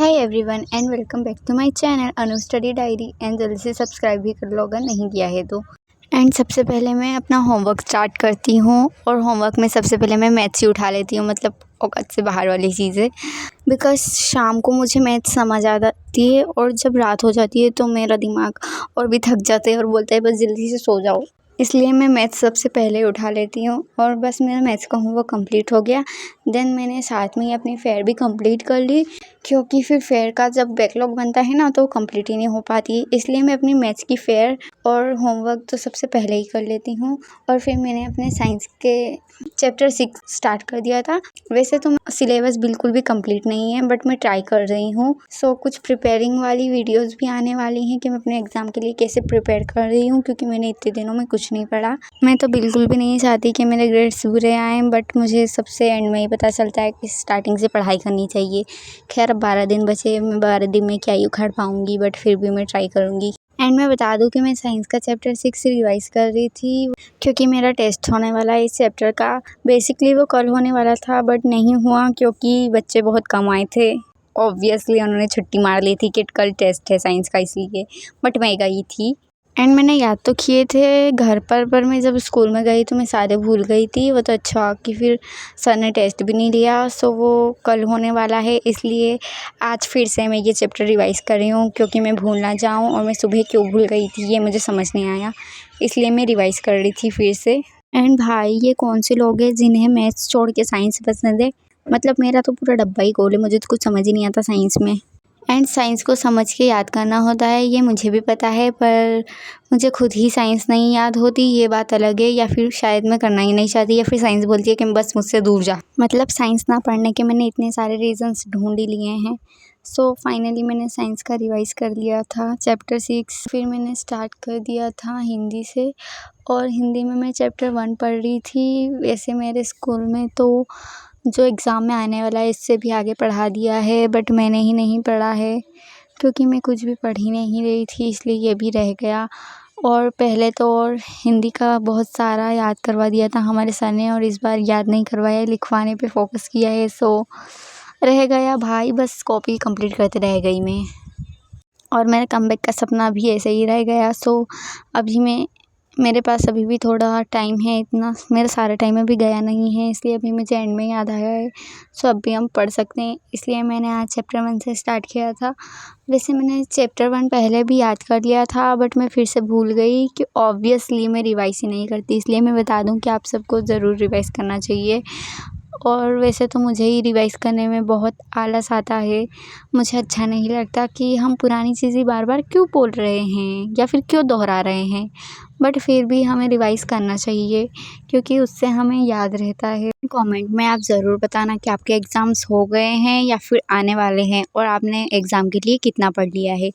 Hi everyone and welcome back to my channel Anu study diary. And जल्दी से subscribe भी कर लो अगर नहीं किया है तो। एंड सबसे पहले मैं अपना होमवर्क स्टार्ट करती हूँ और होमवर्क में सबसे पहले मैं मैथ्स ही उठा लेती हूँ, मतलब औकात से बाहर वाली चीज़ें। बिकॉज़ शाम को मुझे मैथ्स समझ आ जाती है और जब रात हो जाती है तो मेरा दिमाग और भी थक जाता है और बोलता है बस जल्दी से सो जाओ। इसलिए मैं मैथ्स सबसे पहले उठा लेती हूँ और बस मेरा मैथ्स का होमवर्क कंप्लीट हो गया। देन मैंने साथ में ही अपनी फेयर भी कंप्लीट कर ली, क्योंकि फिर फेयर का जब बैकलॉग बनता है ना तो कंप्लीट ही नहीं हो पाती। इसलिए मैं अपनी मैथ्स की फेयर और होमवर्क तो सबसे पहले ही कर लेती हूँ। और फिर मैंने अपने साइंस के चैप्टर 6 स्टार्ट कर दिया था। वैसे तो सिलेबस बिल्कुल भी कंप्लीट नहीं है, बट मैं ट्राई कर रही हूँ। सो कुछ प्रिपेयरिंग वाली वीडियोस भी आने वाली हैं कि मैं अपने एग्ज़ाम के लिए कैसे प्रिपेयर कर रही हूँ, क्योंकि मैंने इतने दिनों में कुछ नहीं पढ़ा। मैं तो बिल्कुल भी नहीं चाहती कि मेरे ग्रेड्स बुरे आएँ, बट मुझे सबसे एंड में ही पता चलता है कि स्टार्टिंग से पढ़ाई करनी चाहिए। खैर अब 12 दिन बचे, मैं 12 दिन में क्या ही उखाड़ पाऊँगी, बट फिर भी मैं ट्राई करूँगी। एंड मैं बता दूं कि मैं साइंस का चैप्टर 6 रिवाइज़ कर रही थी, क्योंकि मेरा टेस्ट होने वाला है इस चैप्टर का। बेसिकली वो कल होने वाला था बट नहीं हुआ, क्योंकि बच्चे बहुत कम आए थे। ऑब्वियसली उन्होंने छुट्टी मार ली थी कि कल टेस्ट है साइंस का, इसलिए। बट मैं गई थी एंड मैंने याद तो किए थे घर पर मैं जब स्कूल में गई तो मैं सारे भूल गई थी। वो तो अच्छा कि फिर सर ने टेस्ट भी नहीं लिया। सो वो कल होने वाला है, इसलिए आज फिर से मैं ये चैप्टर रिवाइज़ कर रही हूँ, क्योंकि मैं भूल ना जाऊँ। और मैं सुबह क्यों भूल गई थी ये मुझे समझ नहीं आया, इसलिए मैं रिवाइज़ कर रही थी फिर से। एंड भाई ये कौन से लोग हैं जिन्हें मैथ्स छोड़ के साइंस पसंद है? मतलब मेरा तो पूरा डब्बा ही गोल है, मुझे तो कुछ समझ ही नहीं आता साइंस में। एंड साइंस को समझ के याद करना होता है, ये मुझे भी पता है, पर मुझे खुद ही साइंस नहीं याद होती, ये बात अलग है। या फिर शायद मैं करना ही नहीं चाहती, या फिर साइंस बोलती है कि बस मुझसे दूर जा। मतलब साइंस ना पढ़ने के मैंने इतने सारे रीजंस ढूंढ ही लिए हैं। सो फाइनली मैंने साइंस का रिवाइज़ कर लिया था चैप्टर 6। फिर मैंने स्टार्ट कर दिया था हिंदी से, और हिंदी में मैं चैप्टर 1 पढ़ रही थी। वैसे मेरे स्कूल में तो जो एग्ज़ाम में आने वाला है इससे भी आगे पढ़ा दिया है, बट मैंने ही नहीं पढ़ा है, क्योंकि मैं कुछ भी पढ़ ही नहीं रही थी, इसलिए ये भी रह गया। और पहले तो और हिंदी का बहुत सारा याद करवा दिया था हमारे सर ने, और इस बार याद नहीं करवाया, लिखवाने पे फोकस किया है। सो रह गया भाई, बस कॉपी कंप्लीट करते रह गई मैं। और मेरा कमबैक का सपना भी ऐसे ही रह गया। सो अभी मेरे पास अभी भी थोड़ा टाइम है, इतना मेरा सारा टाइम अभी गया नहीं है, इसलिए अभी मुझे एंड में याद आया है। सो अब भी हम पढ़ सकते हैं, इसलिए मैंने आज चैप्टर 1 से स्टार्ट किया था। वैसे मैंने चैप्टर 1 पहले भी याद कर लिया था, बट मैं फिर से भूल गई कि ऑब्वियसली मैं रिवाइज़ ही नहीं करती। इसलिए मैं बता दूं कि आप सबको ज़रूर रिवाइज़ करना चाहिए। और वैसे तो मुझे ही रिवाइज़ करने में बहुत आलस आता है। मुझे अच्छा नहीं लगता कि हम पुरानी चीज़ें बार-बार क्यों बोल रहे हैं या फिर क्यों दोहरा रहे हैं। बट फिर भी हमें रिवाइज़ करना चाहिए, क्योंकि उससे हमें याद रहता है। कमेंट में आप ज़रूर बताना कि आपके एग्ज़ाम्स हो गए हैं या फिर आने वाले हैं, और आपने एग्ज़ाम के लिए कितना पढ़ लिया है।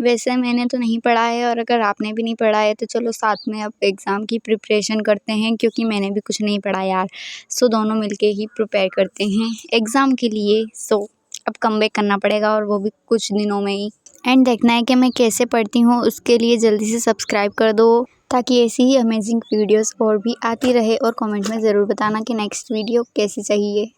वैसे मैंने तो नहीं पढ़ा है, और अगर आपने भी नहीं पढ़ा है तो चलो साथ में अब एग्ज़ाम की प्रिपरेशन करते हैं, क्योंकि मैंने भी कुछ नहीं पढ़ा यार। सो दोनों मिलके ही प्रिपेयर करते हैं एग्ज़ाम के लिए। सो अब कमबैक करना पड़ेगा, और वो भी कुछ दिनों में ही। एंड देखना है कि मैं कैसे पढ़ती हूँ, उसके लिए जल्दी से सब्सक्राइब कर दो, ताकि ऐसी ही अमेजिंग वीडियोस और भी आती रहे। और कमेंट में ज़रूर बताना कि नेक्स्ट वीडियो कैसी चाहिए।